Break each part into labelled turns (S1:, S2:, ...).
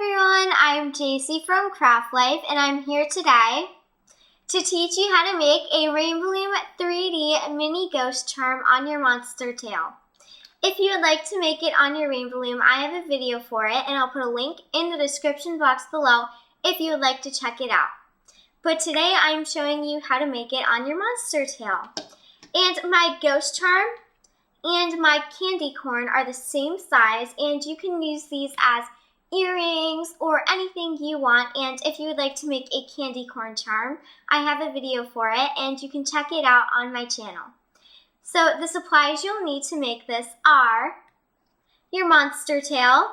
S1: everyone, I'm Jacy from Craft Life, and I'm here today to teach you how to make a Rainbow Loom 3D mini ghost charm on your monster tail. If you would like to make it on your Rainbow Loom, I have a video for it, and I'll put a link in the description box below if you would like to check it out. But today I'm showing you how to make it on your monster tail. And my ghost charm and my candy corn are the same size, and you can use these as earrings or anything you want. And if you would like to make a candy corn charm, I have a video for it, and you can check it out on my channel. So the supplies you'll need to make this are your monster tail,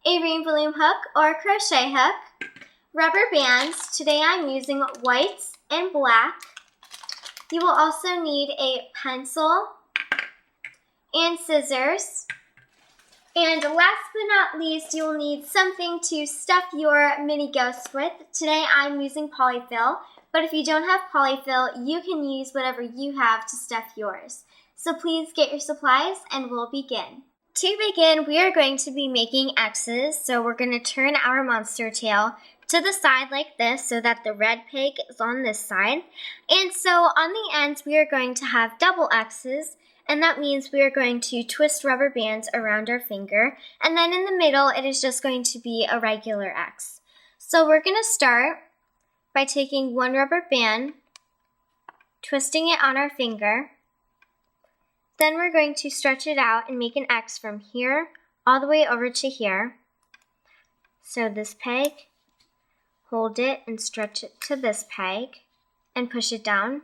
S1: a Rainbow Loom hook or crochet hook, rubber bands. Today I'm using white and black. You will also need a pencil and scissors. And last but not least, you'll need something to stuff your mini ghosts with. Today I'm using polyfill, but if you don't have polyfill, you can use whatever you have to stuff yours. So please get your supplies and we'll begin. To begin, we are going to be making X's. So we're going to turn our monster tail to the side like this so that the red pig is on this side. And so on the ends, we are going to have double X's. And that means we are going to twist rubber bands around our finger. And then in the middle, it is just going to be a regular X. So we're going to start by taking one rubber band, twisting it on our finger. Then we're going to stretch it out and make an X from here all the way over to here. So this peg, hold it and stretch it to this peg and push it down.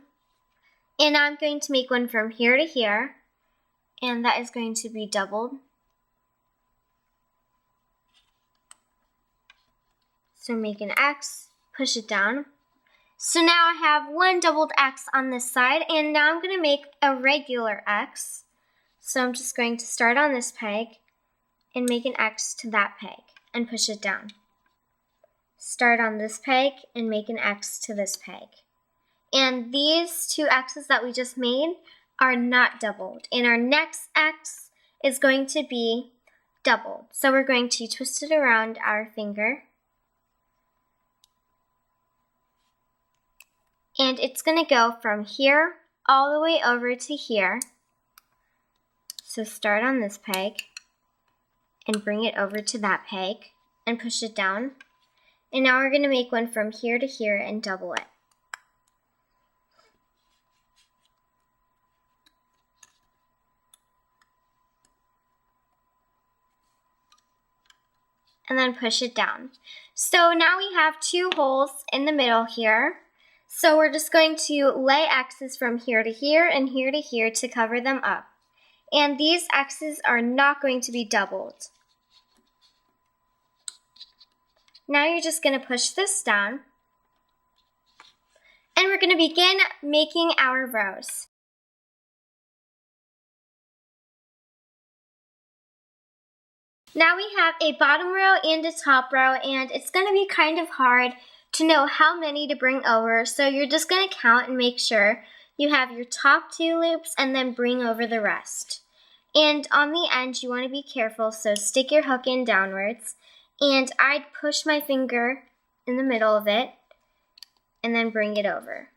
S1: And I'm going to make one from here to here, and that is going to be doubled. So make an X, push it down. So now I have one doubled X on this side, and now I'm going to make a regular X. So I'm just going to start on this peg and make an X to that peg and push it down. Start on this peg and make an X to this peg. And these two X's that we just made are not doubled. And our next X is going to be doubled. So we're going to twist it around our finger. And it's going to go from here all the way over to here. So start on this peg and bring it over to that peg and push it down. And now we're going to make one from here to here and double it. And then push it down. So now we have two holes in the middle here. So we're just going to lay X's from here to here and here to here to cover them up. And these X's are not going to be doubled. Now you're just going to push this down. And we're going to begin making our rows. Now we have a bottom row and a top row, and it's going to be kind of hard to know how many to bring over, so you're just going to count and make sure you have your top two loops and then bring over the rest. And on the end, you want to be careful, so stick your hook in downwards, and I'd push my finger in the middle of it and then bring it over.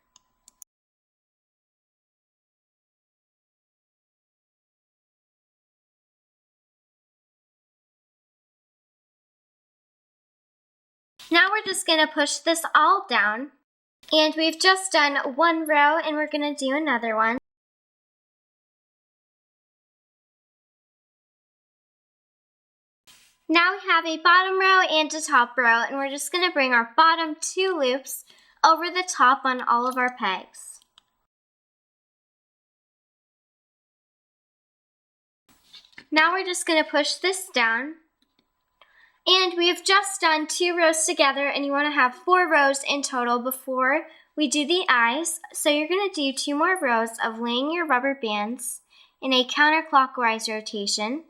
S1: Now we're just going to push this all down, and we've just done one row, and we're going to do another one. Now we have a bottom row and a top row, and we're just going to bring our bottom two loops over the top on all of our pegs. Now we're just going to push this down. And we have just done two rows together, and you want to have 4 rows in total before we do the eyes. So you're going to do 2 more rows of laying your rubber bands in a counterclockwise rotation.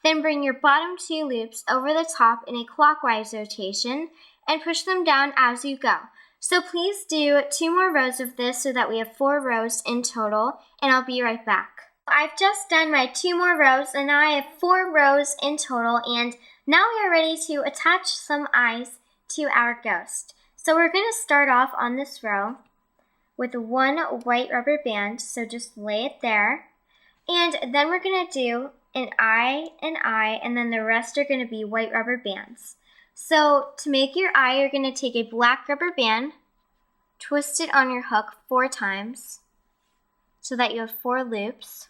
S1: Then bring your bottom 2 loops over the top in a clockwise rotation and push them down as you go. So please do 2 more rows of this so that we have 4 rows in total, and I'll be right back. I've just done my 2 more rows, and now I have 4 rows in total, and Now we are ready to attach some eyes to our ghost. So we're going to start off on this row with one white rubber band, so just lay it there. And then we're going to do an eye, and then the rest are going to be white rubber bands. So to make your eye, you're going to take a black rubber band, twist it on your hook 4 times so that you have 4 loops.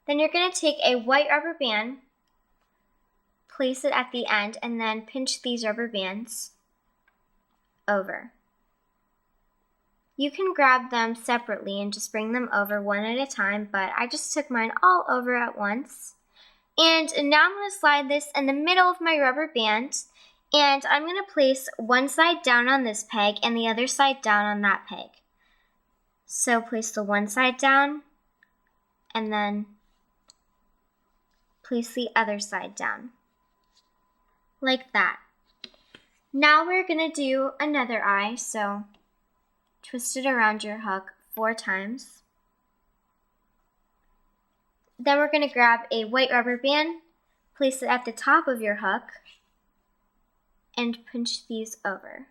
S1: Then you're going to take a white rubber band, place it at the end, and then pinch these rubber bands over. You can grab them separately and just bring them over one at a time, but I just took mine all over at once. And now I'm going to slide this in the middle of my rubber band, and I'm going to place one side down on this peg and the other side down on that peg. So place the one side down, and then place the other side down, like that. Now we're going to do another eye, so twist it around your hook 4 times. Then we're going to grab a white rubber band, place it at the top of your hook, and pinch these over.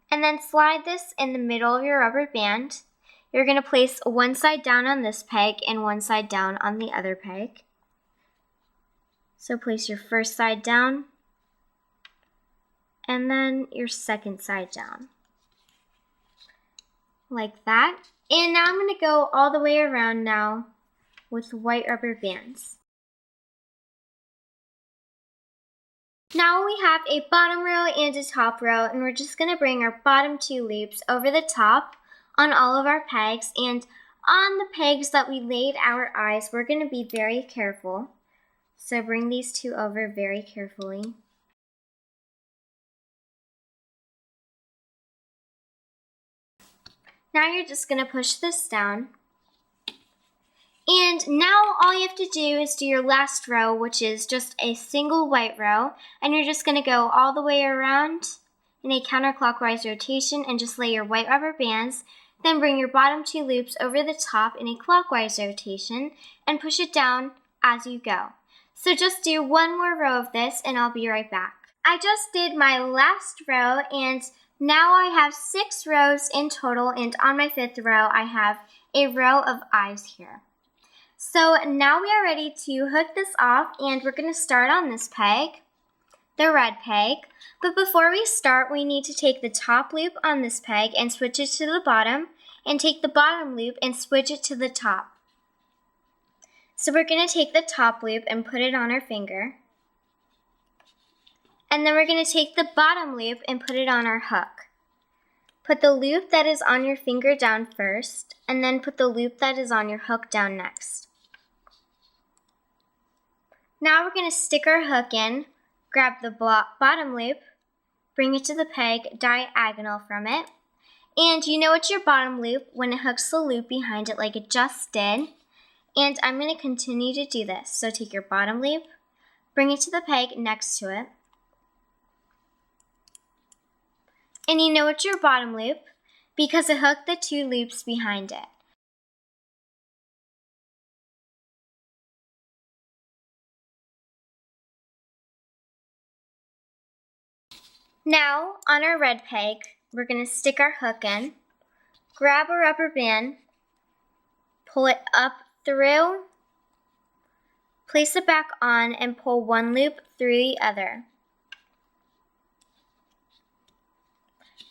S1: And then slide this in the middle of your rubber band. You're going to place one side down on this peg and one side down on the other peg. So place your first side down, and then your second side down, like that. And now I'm going to go all the way around now with white rubber bands. Now we have a bottom row and a top row, and we're just going to bring our bottom 2 loops over the top on all of our pegs, and on the pegs that we laid our eyes, we're going to be very careful. So bring these 2 over very carefully. Now you're just going to push this down. And now all you have to do is do your last row, which is just a single white row. And you're just going to go all the way around in a counterclockwise rotation and just lay your white rubber bands. Then bring your bottom 2 loops over the top in a clockwise rotation and push it down as you go. So just do one more row of this and I'll be right back. I just did my last row, and now I have 6 rows in total, and on my 5th row, I have a row of eyes here. So now we are ready to hook this off, and we're going to start on this peg, the red peg. But before we start, we need to take the top loop on this peg and switch it to the bottom, and take the bottom loop and switch it to the top. So we're going to take the top loop and put it on our finger. And then we're going to take the bottom loop and put it on our hook. Put the loop that is on your finger down first, and then put the loop that is on your hook down next. Now we're going to stick our hook in, grab the bottom loop, bring it to the peg diagonal from it, and you know it's your bottom loop when it hooks the loop behind it like it just did. And I'm going to continue to do this. So take your bottom loop, bring it to the peg next to it, and you know it's your bottom loop because it hooked the 2 loops behind it. Now, on our red peg, we're going to stick our hook in, grab a rubber band, pull it up through, place it back on, and pull one loop through the other.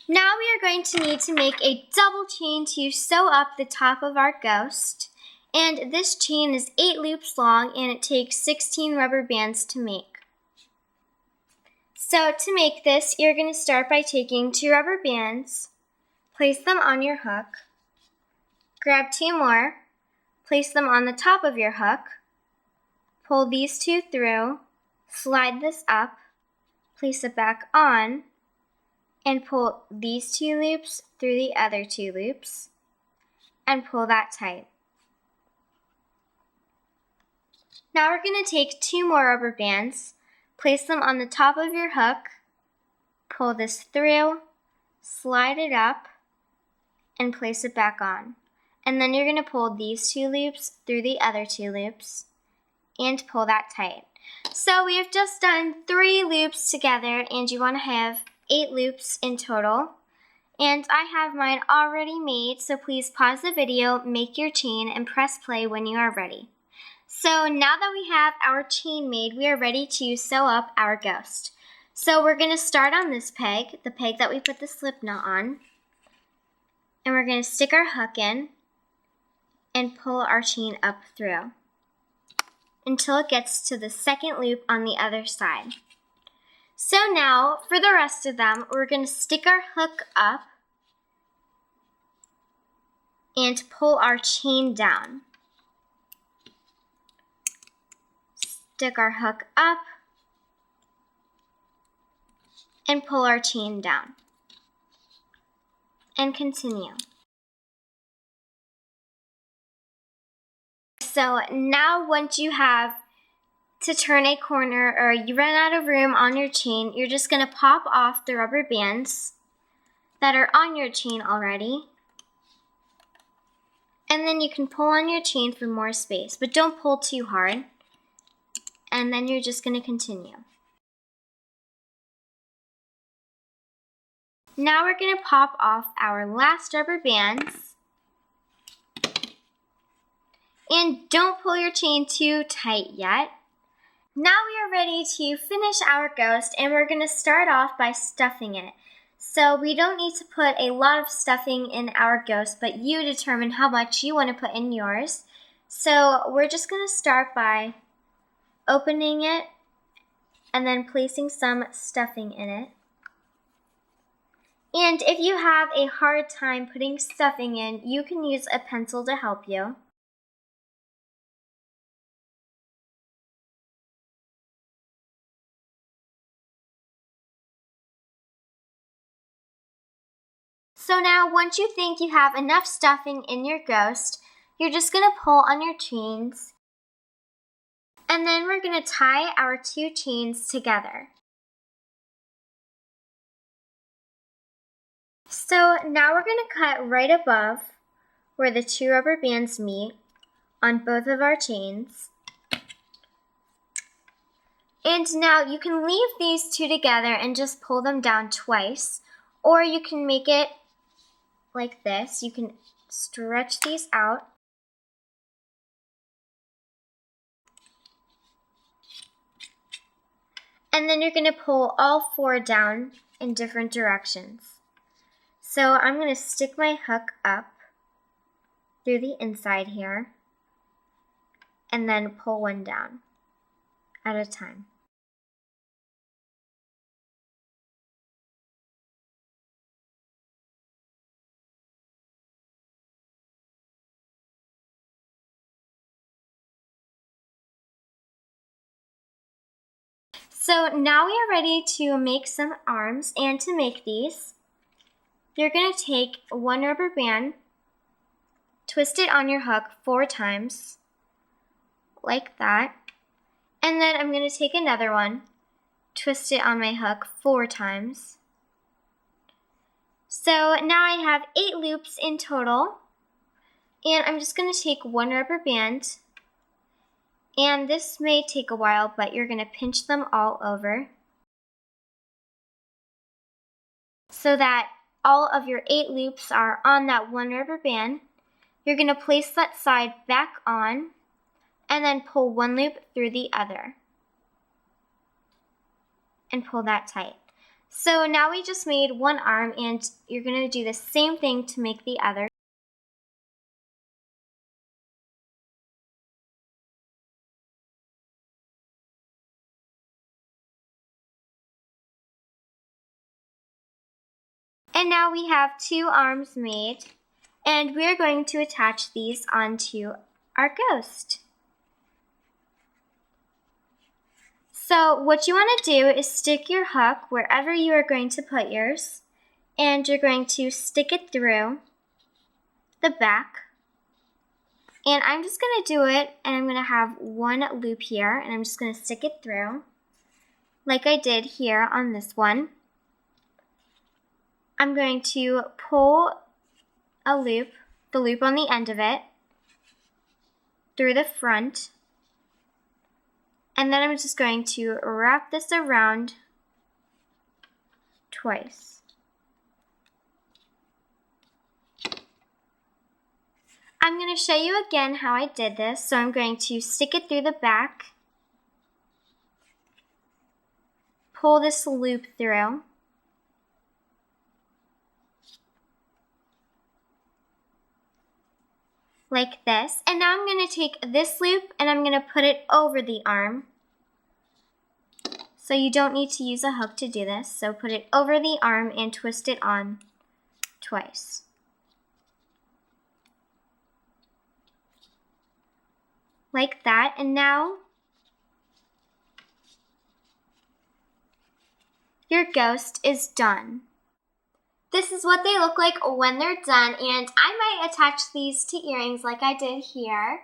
S1: Now we are going to need to make a double chain to sew up the top of our ghost. And this chain is 8 loops long, and it takes 16 rubber bands to make. So to make this, you're going to start by taking 2 rubber bands, place them on your hook, grab 2 more, place them on the top of your hook, pull these 2 through, slide this up, place it back on, and pull these 2 loops through the other 2 loops, and pull that tight. Now we're going to take 2 more rubber bands, place them on the top of your hook, pull this through, slide it up, and place it back on. And then you're going to pull these 2 loops through the other 2 loops and pull that tight. So we have just done 3 loops together, and you want to have 8 loops in total. And I have mine already made, so please pause the video, make your chain, and press play when you are ready. So now that we have our chain made, we are ready to sew up our ghost. So we're going to start on this peg, the peg that we put the slip knot on. And we're going to stick our hook in and pull our chain up through until it gets to the second loop on the other side. So now, for the rest of them, we're going to stick our hook up and pull our chain down. Stick our hook up and pull our chain down. And continue. So now once you have to turn a corner or you run out of room on your chain, you're just going to pop off the rubber bands that are on your chain already. And then you can pull on your chain for more space, but don't pull too hard. And then you're just going to continue. Now we're going to pop off our last rubber bands. And don't pull your chain too tight yet. Now we are ready to finish our ghost, and we're going to start off by stuffing it. So we don't need to put a lot of stuffing in our ghost, but you determine how much you want to put in yours. So we're just going to start by opening it and then placing some stuffing in it. And if you have a hard time putting stuffing in, you can use a pencil to help you. So now, once you think you have enough stuffing in your ghost, you're just going to pull on your chains. And then we're going to tie our 2 chains together. So now we're going to cut right above where the 2 rubber bands meet on both of our chains. And now you can leave these 2 together and just pull them down twice, or you can make it like this. You can stretch these out. And then you're going to pull all 4 down in different directions. So I'm going to stick my hook up through the inside here and then pull one down at a time. So now we are ready to make some arms, and to make these, you're going to take 1 rubber band, twist it on your hook 4 times, like that, and then I'm going to take another one, twist it on my hook 4 times. So now I have 8 loops in total, and I'm just going to take 1 rubber band, and this may take a while, but you're going to pinch them all over so that all of your 8 loops are on that 1 rubber band. You're going to place that side back on and then pull 1 loop through the other and pull that tight. So now we just made 1 arm, and you're going to do the same thing to make the other. And now we have 2 arms made, and we're going to attach these onto our ghost. So what you want to do is stick your hook wherever you are going to put yours, and you're going to stick it through the back. And I'm just going to do it, and I'm going to have 1 loop here, and I'm just going to stick it through like I did here on this one. I'm going to pull a loop the loop on the end of it through the front. And then I'm just going to wrap this around twice. I'm going to show you again how I did this. So I'm going to stick it through the back, pull this loop through, like this. And now I'm going to take this loop and I'm going to put it over the arm. So you don't need to use a hook to do this. So put it over the arm and twist it on twice. Like that. And now your ghost is done. This is what they look like when they're done, and I might attach these to earrings like I did here,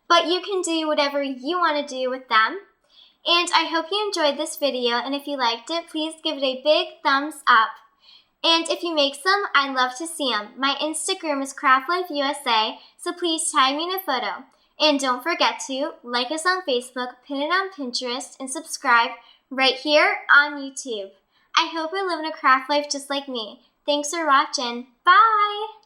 S1: but you can do whatever you want to do with them. And I hope you enjoyed this video, and if you liked it, please give it a big thumbs up. And if you make some, I'd love to see them. My Instagram is CraftLifeUSA, so please tag me in a photo. And don't forget to like us on Facebook, pin it on Pinterest, and subscribe right here on YouTube. I hope you're living a craft life just like me. Thanks for watching. Bye!